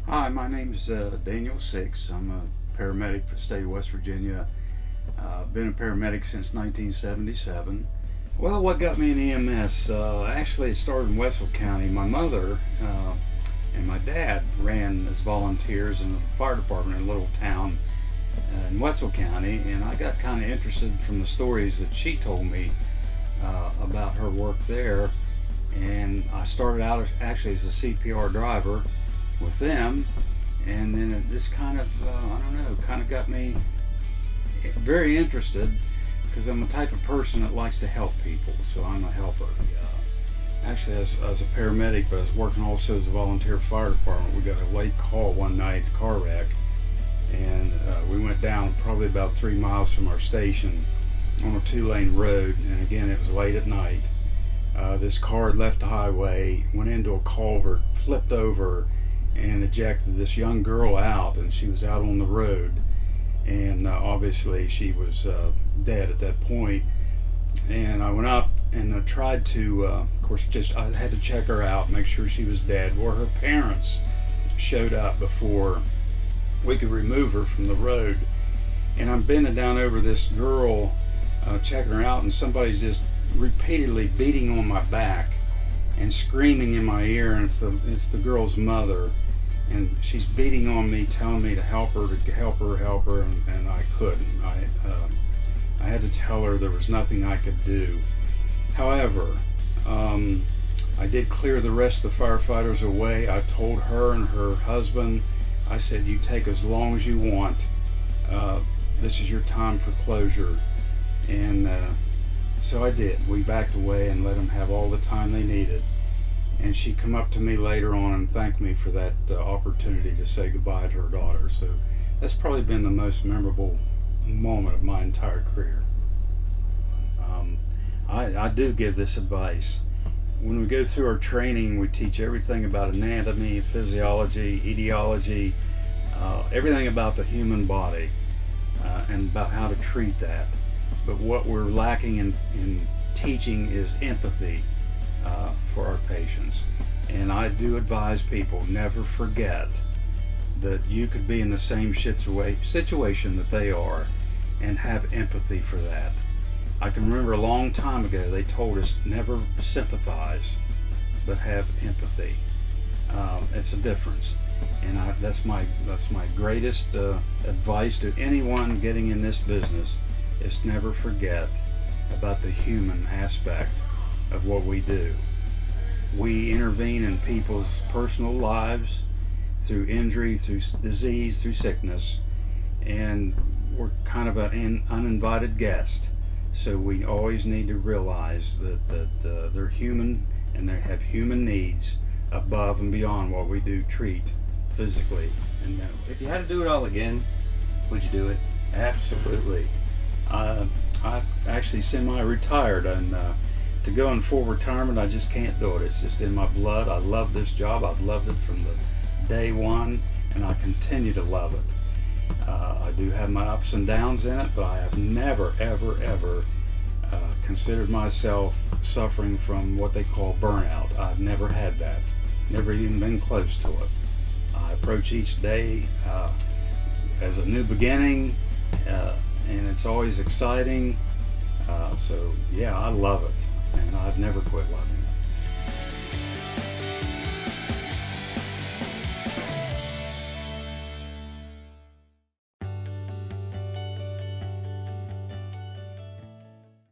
Hi, my name's Daniel Six. I'm a paramedic for the state of West Virginia. Been a paramedic since 1977. Well, what got me in EMS? Actually, it started in Wetzel County. My mother and my dad ran as volunteers in the fire department in a little town in Wetzel County, and I got kind of interested from the stories that she told me about her work there. And I started out actually as a CPR driver with them, and then it just kind of I don't know, kind of got me very interested, because I'm the type of person that likes to help people, so I'm a helper. Actually, as a paramedic, but I was working also as a volunteer fire department. We got a late call one night, a car wreck, and we went down probably about 3 miles from our station on a 2-lane road, and again it was late at night. This car had left the highway, went into a culvert, flipped over, and ejected this young girl out, and she was out on the road, and obviously she was dead at that point. And I went up and I tried to of course, I had to check her out, make sure she was dead. Well, her parents showed up before we could remove her from the road, and I'm bending down over this girl, checking her out, and somebody's just repeatedly beating on my back and screaming in my ear, and it's the girl's mother, and she's beating on me, telling me to help her, and I couldn't. I had to tell her there was nothing I could do. However, I did clear the rest of the firefighters away. I told her and her husband, I said, you take as long as you want. This is your time for closure. And so I did. We backed away and let them have all the time they needed. And she come up to me later on and thanked me for that opportunity to say goodbye to her daughter. So that's probably been the most memorable moment of my entire career. I do give this advice. When we go through our training, we teach everything about anatomy, physiology, etiology, everything about the human body, and about how to treat that. But what we're lacking in teaching is empathy for our patients. And I do advise people, never forget that you could be in the same situation that they are, and have empathy for that. I can remember a long time ago they told us never sympathize, but have empathy. It's a difference, and that's my greatest advice to anyone getting in this business, is never forget about the human aspect of what we do. We intervene in people's personal lives through injury, through disease, through sickness, and we're kind of an uninvited guest. So we always need to realize that they're human, and they have human needs above and beyond what we do treat physically and mentally. If you had to do it all again, would you do it? Absolutely. I'm actually semi-retired, and to go in full retirement, I just can't do it. It's just in my blood. I love this job. I've loved it from the day one, and I continue to love it. I do have my ups and downs in it, but I have never, ever considered myself suffering from what they call burnout. I've never had that. Never even been close to it. I approach each day as a new beginning, and it's always exciting. So yeah, I love it, and I've never quit loving it.